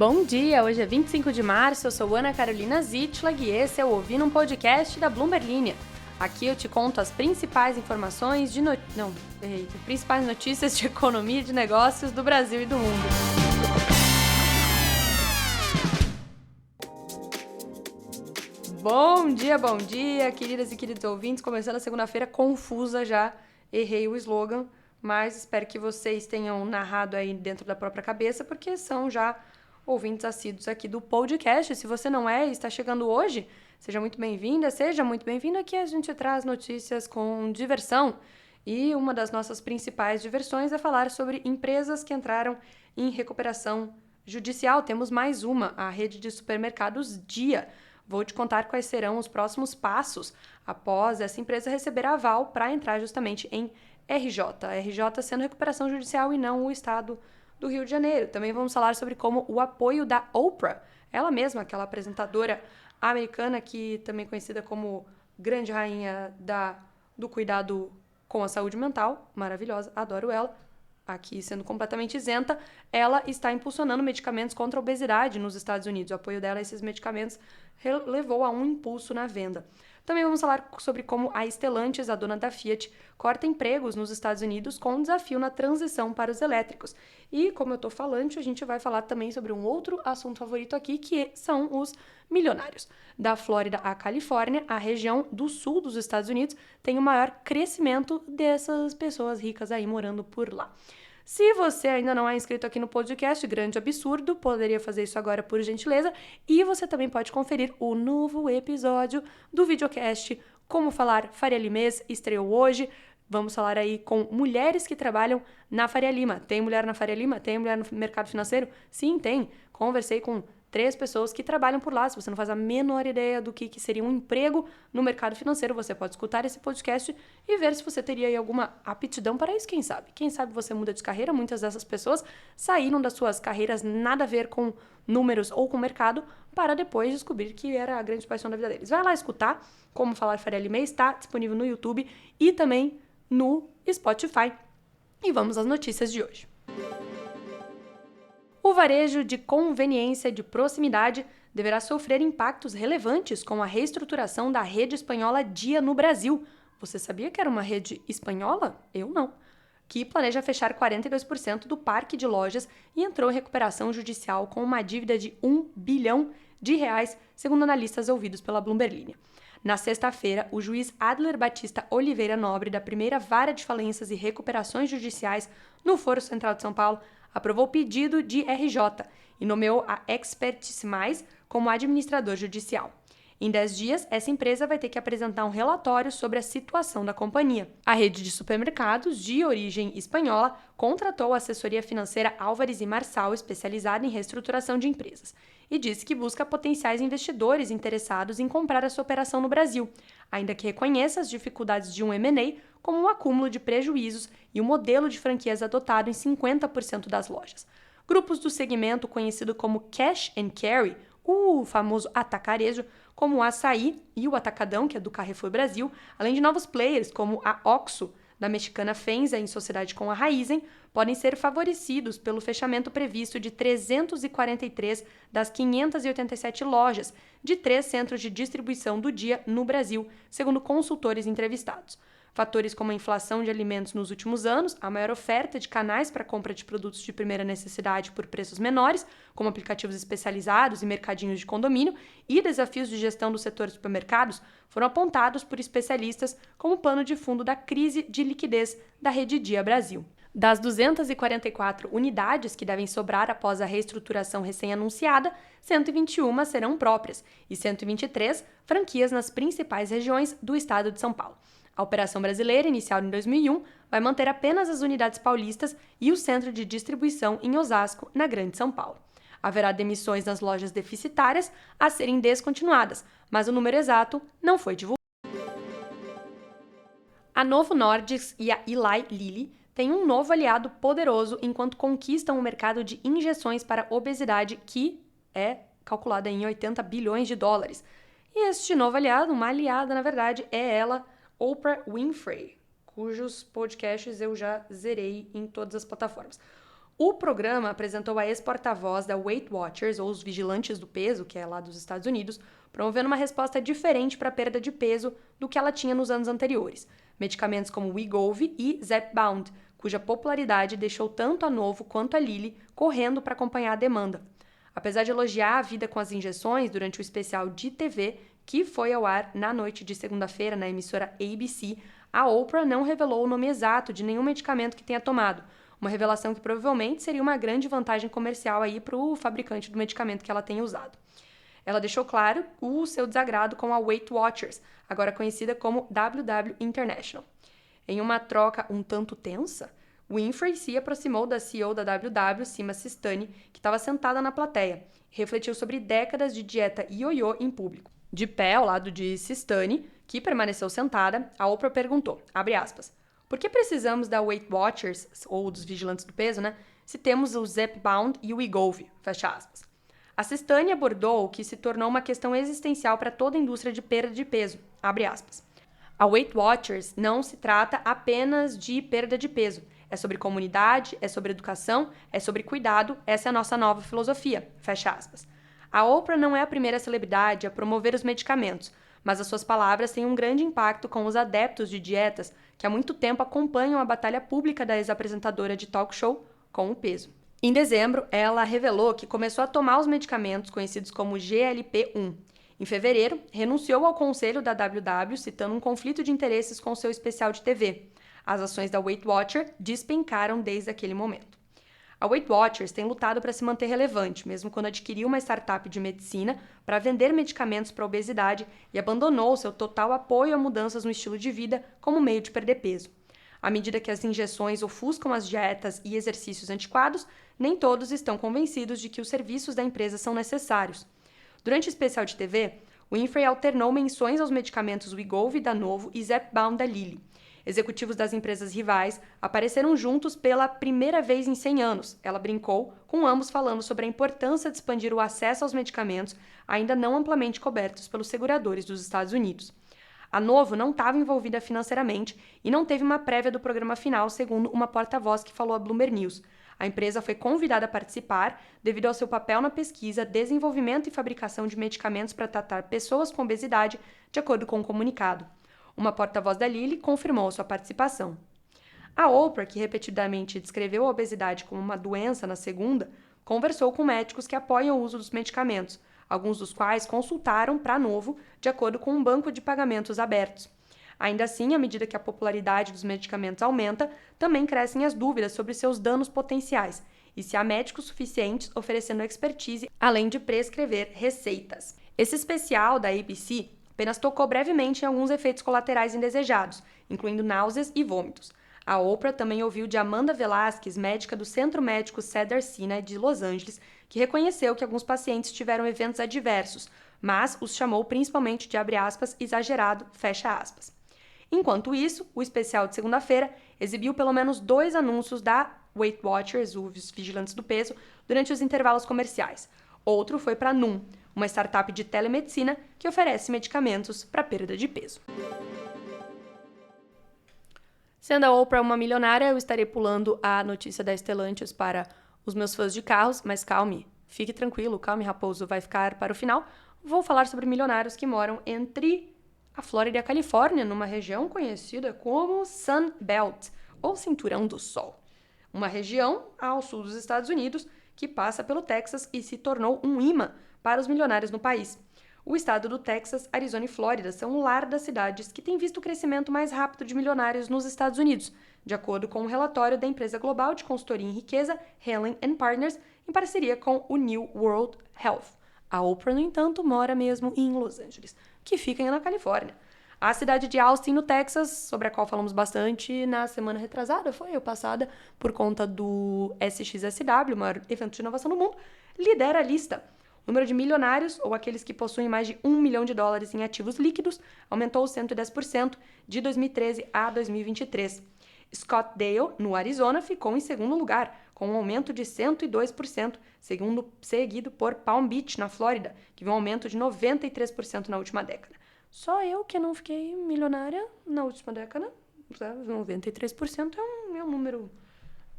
Bom dia, hoje é 25 de março, eu sou Ana Carolina Zitlag e esse é o Ouvindo um Podcast da Bloomberg Linha. Aqui eu te conto as principais informações principais notícias de economia e de negócios do Brasil e do mundo. Bom dia, queridas e queridos ouvintes. Começando a segunda-feira confusa já, errei o slogan, mas espero que vocês tenham narrado aí dentro da própria cabeça, porque são já ouvintes assíduos aqui do podcast. Se você não é e está chegando hoje, seja muito bem-vinda, seja muito bem-vindo. Aqui a gente traz notícias com diversão e uma das nossas principais diversões é falar sobre empresas que entraram em recuperação judicial. Temos mais uma, a rede de supermercados Dia. Vou te contar quais serão os próximos passos após essa empresa receber aval para entrar justamente em RJ. RJ sendo recuperação judicial e não o Estado do Rio de Janeiro. Também vamos falar sobre como o apoio da Oprah, ela mesma, aquela apresentadora americana que também conhecida como grande rainha do cuidado com a saúde mental, maravilhosa, adoro ela, aqui sendo completamente isenta, ela está impulsionando medicamentos contra a obesidade nos Estados Unidos. O apoio dela a esses medicamentos levou a um impulso na venda. Também vamos falar sobre como a Stellantis, a dona da Fiat, corta empregos nos Estados Unidos com um desafio na transição para os elétricos. E, como eu estou falando, a gente vai falar também sobre um outro assunto favorito aqui, que são os milionários. Da Flórida à Califórnia, a região do sul dos Estados Unidos tem o maior crescimento dessas pessoas ricas aí morando por lá. Se você ainda não é inscrito aqui no podcast, grande absurdo, poderia fazer isso agora por gentileza. E você também pode conferir o novo episódio do videocast Como Falar Faria Limês, estreou hoje. Vamos falar aí com mulheres que trabalham na Faria Lima. Tem mulher na Faria Lima? Tem mulher no mercado financeiro? Sim, tem. Conversei com 3 pessoas que trabalham por lá. Se você não faz a menor ideia do que seria um emprego no mercado financeiro, você pode escutar esse podcast e ver se você teria aí alguma aptidão para isso, quem sabe. Quem sabe você muda de carreira. Muitas dessas pessoas saíram das suas carreiras nada a ver com números ou com mercado para depois descobrir que era a grande paixão da vida deles. Vai lá escutar Como Falar Faria Lima, está disponível no YouTube e também no Spotify. E vamos às notícias de hoje. O varejo de conveniência e de proximidade deverá sofrer impactos relevantes com a reestruturação da rede espanhola Dia no Brasil. Você sabia que era uma rede espanhola? Eu não. Que planeja fechar 42% do parque de lojas e entrou em recuperação judicial com uma dívida de R$1 bilhão, segundo analistas ouvidos pela Bloomberg Linha. Na sexta-feira, o juiz Adler Batista Oliveira Nobre, da primeira Vara de Falências e Recuperações Judiciais no Foro Central de São Paulo, aprovou o pedido de RJ e nomeou a Expertise Mais como administrador judicial. Em 10 dias, essa empresa vai ter que apresentar um relatório sobre a situação da companhia. A rede de supermercados, de origem espanhola, contratou a assessoria financeira Álvares e Marçal, especializada em reestruturação de empresas, e disse que busca potenciais investidores interessados em comprar essa operação no Brasil, ainda que reconheça as dificuldades de um M&A, como o acúmulo de prejuízos e o modelo de franquias adotado em 50% das lojas. Grupos do segmento conhecido como Cash and Carry, o famoso atacarejo, como o Açaí e o Atacadão, que é do Carrefour Brasil, além de novos players como a OXXO, da mexicana Fenza, em sociedade com a Raizen, podem ser favorecidos pelo fechamento previsto de 343 das 587 lojas de 3 centros de distribuição do Dia no Brasil, segundo consultores entrevistados. Fatores como a inflação de alimentos nos últimos anos, a maior oferta de canais para compra de produtos de primeira necessidade por preços menores, como aplicativos especializados e mercadinhos de condomínio, e desafios de gestão do setor de supermercados foram apontados por especialistas como pano de fundo da crise de liquidez da Rede Dia Brasil. Das 244 unidades que devem sobrar após a reestruturação recém-anunciada, 121 serão próprias e 123 franquias nas principais regiões do estado de São Paulo. A operação brasileira, iniciada em 2001, vai manter apenas as unidades paulistas e o centro de distribuição em Osasco, na Grande São Paulo. Haverá demissões nas lojas deficitárias a serem descontinuadas, mas o número exato não foi divulgado. A Novo Nordisk e a Eli Lilly têm um novo aliado poderoso enquanto conquistam o mercado de injeções para obesidade, que é calculado em 80 bilhões de dólares. E este novo aliado, uma aliada na verdade, é ela, Oprah Winfrey, cujos podcasts eu já zerei em todas as plataformas. O programa apresentou a ex-porta-voz da Weight Watchers, ou os Vigilantes do Peso, que é lá dos Estados Unidos, promovendo uma resposta diferente para a perda de peso do que ela tinha nos anos anteriores. Medicamentos como Wegovy e Zepbound, cuja popularidade deixou tanto a Novo quanto a Lilly correndo para acompanhar a demanda. Apesar de elogiar a vida com as injeções durante o especial de TV, que foi ao ar na noite de segunda-feira na emissora ABC, a Oprah não revelou o nome exato de nenhum medicamento que tenha tomado, uma revelação que provavelmente seria uma grande vantagem comercial aí para o fabricante do medicamento que ela tenha usado. Ela deixou claro o seu desagrado com a Weight Watchers, agora conhecida como WW International. Em uma troca um tanto tensa, Winfrey se aproximou da CEO da WW, Sima Sistani, que estava sentada na plateia, e refletiu sobre décadas de dieta ioiô em público. De pé ao lado de Sistani, que permaneceu sentada, a Oprah perguntou, abre aspas, por que precisamos da Weight Watchers, ou dos vigilantes do peso, se temos o Zepbound e o Wegovy, fecha aspas. A Sistani abordou o que se tornou uma questão existencial para toda a indústria de perda de peso, abre aspas. A Weight Watchers não se trata apenas de perda de peso. É sobre comunidade, é sobre educação, é sobre cuidado. Essa é a nossa nova filosofia. Fecha aspas. A Oprah não é a primeira celebridade a promover os medicamentos, mas as suas palavras têm um grande impacto com os adeptos de dietas que há muito tempo acompanham a batalha pública da ex-apresentadora de talk show com o peso. Em dezembro, ela revelou que começou a tomar os medicamentos conhecidos como GLP-1. Em fevereiro, renunciou ao conselho da WW, citando um conflito de interesses com seu especial de TV. As ações da Weight Watcher despencaram desde aquele momento. A Weight Watchers tem lutado para se manter relevante, mesmo quando adquiriu uma startup de medicina para vender medicamentos para a obesidade e abandonou seu total apoio a mudanças no estilo de vida como meio de perder peso. À medida que as injeções ofuscam as dietas e exercícios antiquados, nem todos estão convencidos de que os serviços da empresa são necessários. Durante o especial de TV, Winfrey alternou menções aos medicamentos Wegovy da Novo e Zepbound da Lilly. Executivos das empresas rivais apareceram juntos pela primeira vez em 100 anos. Ela brincou, com ambos falando sobre a importância de expandir o acesso aos medicamentos ainda não amplamente cobertos pelos seguradores dos Estados Unidos. A Novo não estava envolvida financeiramente e não teve uma prévia do programa final, segundo uma porta-voz que falou a Bloomberg News. A empresa foi convidada a participar devido ao seu papel na pesquisa, desenvolvimento e fabricação de medicamentos para tratar pessoas com obesidade, de acordo com o comunicado. Uma porta-voz da Lilly confirmou sua participação. A Oprah, que repetidamente descreveu a obesidade como uma doença na segunda, conversou com médicos que apoiam o uso dos medicamentos, alguns dos quais consultaram para Novo, de acordo com um banco de pagamentos abertos. Ainda assim, à medida que a popularidade dos medicamentos aumenta, também crescem as dúvidas sobre seus danos potenciais e se há médicos suficientes oferecendo expertise, além de prescrever receitas. Esse especial da ABC apenas tocou brevemente em alguns efeitos colaterais indesejados, incluindo náuseas e vômitos. A Oprah também ouviu de Amanda Velasquez, médica do Centro Médico Cedars-Sinai de Los Angeles, que reconheceu que alguns pacientes tiveram eventos adversos, mas os chamou principalmente de, abre aspas, exagerado, fecha aspas. Enquanto isso, o especial de segunda-feira exibiu pelo menos 2 anúncios da Weight Watchers, os vigilantes do peso, durante os intervalos comerciais. Outro foi para Noom, uma startup de telemedicina que oferece medicamentos para perda de peso. Sendo a Oprah uma milionária, eu estarei pulando a notícia da Stellantis para os meus fãs de carros, mas calme, fique tranquilo, calme, raposo, vai ficar para o final. Vou falar sobre milionários que moram entre a Flórida e a Califórnia, numa região conhecida como Sun Belt, ou Cinturão do Sol. Uma região ao sul dos Estados Unidos que passa pelo Texas e se tornou um imã para os milionários no país. O estado do Texas, Arizona e Flórida são o lar das cidades que têm visto o crescimento mais rápido de milionários nos Estados Unidos, de acordo com um relatório da empresa global de consultoria em riqueza Helen & Partners, em parceria com o New World Health. A Oprah, no entanto, mora mesmo em Los Angeles, que fica na Califórnia. A cidade de Austin, no Texas, sobre a qual falamos bastante na semana retrasada, foi ou passada, por conta do SXSW, o maior evento de inovação do mundo, lidera a lista. O número de milionários, ou aqueles que possuem mais de $1 milhão em ativos líquidos, aumentou 110% de 2013 a 2023. Scottsdale, no Arizona, ficou em segundo lugar, com um aumento de 102%, seguido por Palm Beach, na Flórida, que viu um aumento de 93% na última década. Só eu que não fiquei milionária na última década, 93% é um número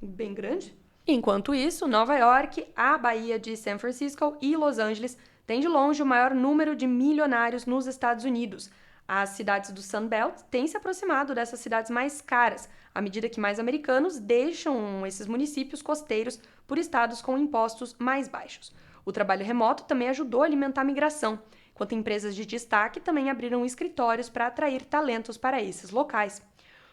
bem grande. Enquanto isso, Nova York, a Baía de San Francisco e Los Angeles têm de longe o maior número de milionários nos Estados Unidos. As cidades do Sunbelt têm se aproximado dessas cidades mais caras, à medida que mais americanos deixam esses municípios costeiros por estados com impostos mais baixos. O trabalho remoto também ajudou a alimentar a migração, enquanto empresas de destaque também abriram escritórios para atrair talentos para esses locais.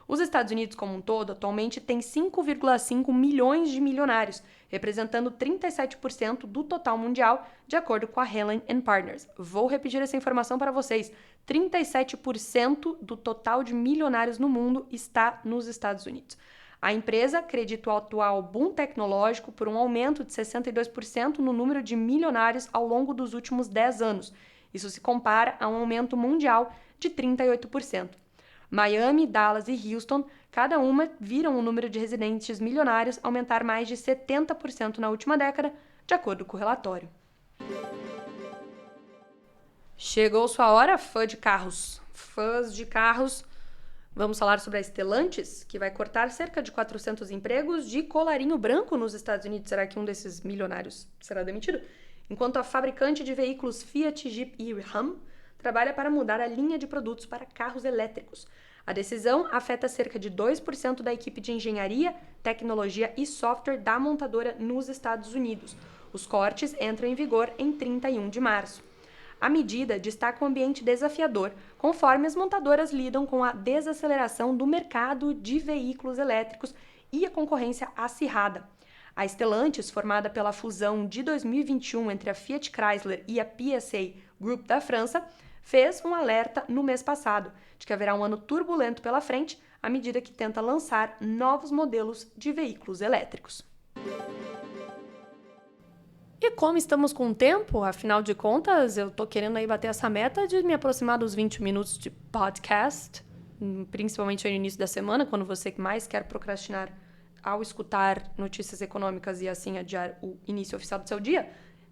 Os Estados Unidos como um todo atualmente têm 5,5 milhões de milionários, representando 37% do total mundial, de acordo com a Helen & Partners. Vou repetir essa informação para vocês. 37% do total de milionários no mundo está nos Estados Unidos. A empresa acredita o atual boom tecnológico por um aumento de 62% no número de milionários ao longo dos últimos 10 anos. Isso se compara a um aumento mundial de 38%. Miami, Dallas e Houston, cada uma viram o número de residentes milionários aumentar mais de 70% na última década, de acordo com o relatório. Chegou sua hora, fãs de carros. Vamos falar sobre a Stellantis, que vai cortar cerca de 400 empregos de colarinho branco nos Estados Unidos. Será que um desses milionários será demitido? Enquanto a fabricante de veículos Fiat, Jeep e Ram trabalha para mudar a linha de produtos para carros elétricos. A decisão afeta cerca de 2% da equipe de engenharia, tecnologia e software da montadora nos Estados Unidos. Os cortes entram em vigor em 31 de março. A medida destaca um ambiente desafiador, conforme as montadoras lidam com a desaceleração do mercado de veículos elétricos e a concorrência acirrada. A Stellantis, formada pela fusão de 2021 entre a Fiat Chrysler e a PSA Group da França, fez um alerta no mês passado de que haverá um ano turbulento pela frente à medida que tenta lançar novos modelos de veículos elétricos. E como estamos com tempo, afinal de contas, eu tô querendo aí bater essa meta de me aproximar dos 20 minutos de podcast, principalmente no início da semana, quando você mais quer procrastinar ao escutar notícias econômicas e assim adiar o início oficial do seu dia.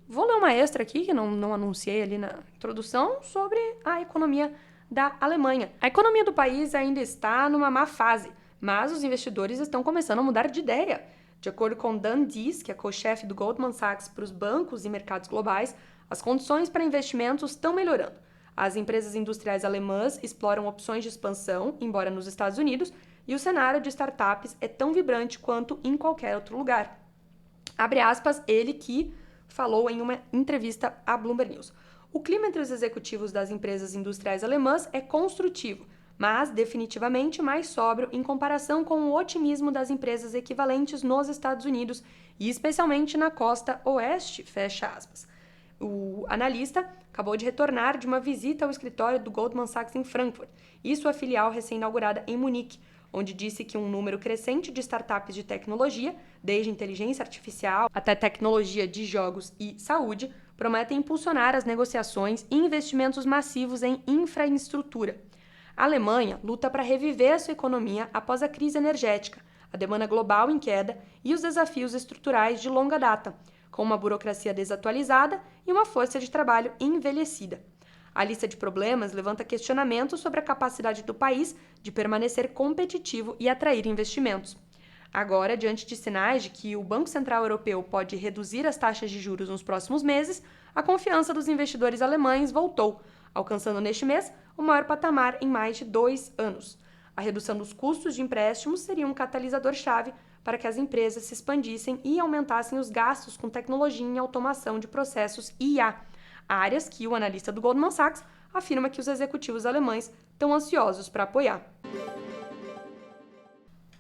Vou ler uma extra aqui, que não anunciei ali na introdução, sobre a economia da Alemanha. A economia do país ainda está numa má fase, mas os investidores estão começando a mudar de ideia. De acordo com Dan Dees, que é co-chefe do Goldman Sachs para os bancos e mercados globais, as condições para investimentos estão melhorando. As empresas industriais alemãs exploram opções de expansão, embora nos Estados Unidos, e o cenário de startups é tão vibrante quanto em qualquer outro lugar. Abre aspas, ele que falou em uma entrevista à Bloomberg News. O clima entre os executivos das empresas industriais alemãs é construtivo, mas definitivamente mais sóbrio em comparação com o otimismo das empresas equivalentes nos Estados Unidos e especialmente na costa oeste, fecha aspas. O analista acabou de retornar de uma visita ao escritório do Goldman Sachs em Frankfurt e sua filial recém-inaugurada em Munique, onde disse que um número crescente de startups de tecnologia, desde inteligência artificial até tecnologia de jogos e saúde, prometem impulsionar as negociações e investimentos massivos em infraestrutura. A Alemanha luta para reviver a sua economia após a crise energética, a demanda global em queda e os desafios estruturais de longa data, com uma burocracia desatualizada e uma força de trabalho envelhecida. A lista de problemas levanta questionamentos sobre a capacidade do país de permanecer competitivo e atrair investimentos. Agora, diante de sinais de que o Banco Central Europeu pode reduzir as taxas de juros nos próximos meses, a confiança dos investidores alemães voltou, alcançando neste mês o maior patamar em mais de 2 anos. A redução dos custos de empréstimos seria um catalisador-chave para que as empresas se expandissem e aumentassem os gastos com tecnologia e automação de processos IA, áreas que o analista do Goldman Sachs afirma que os executivos alemães estão ansiosos para apoiar.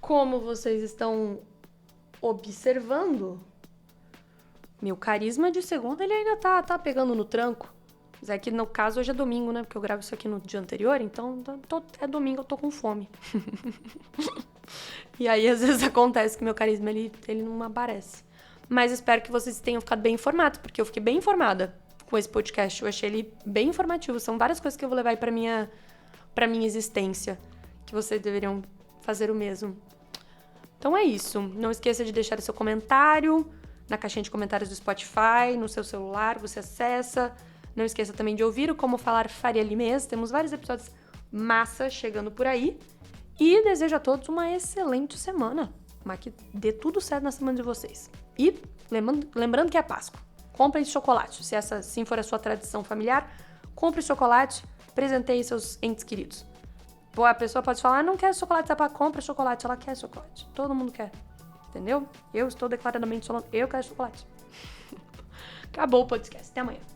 Como vocês estão observando, meu carisma de segunda ele ainda tá pegando no tranco. Mas é que no caso hoje é domingo, né? Porque eu gravo isso aqui no dia anterior, então é domingo, eu tô com fome. E aí às vezes acontece que meu carisma ele não aparece. Mas espero que vocês tenham ficado bem informados, porque eu fiquei bem informada com esse podcast. Eu achei ele bem informativo. São várias coisas que eu vou levar aí pra minha existência, que vocês deveriam fazer o mesmo. Então é isso. Não esqueça de deixar o seu comentário na caixinha de comentários do Spotify, no seu celular, você acessa. Não esqueça também de ouvir o Como Falar Faria Limês. Temos vários episódios massa chegando por aí. E desejo a todos uma excelente semana. mas que dê tudo certo na semana de vocês. E lembrando que é Páscoa. Comprem chocolate. Se essa sim for a sua tradição familiar, compre chocolate, presenteie seus entes queridos. A pessoa pode falar, não quer chocolate, compra chocolate. Ela quer chocolate. Todo mundo quer. Entendeu? Eu estou declaradamente falando, eu quero chocolate. Acabou o podcast. Até amanhã.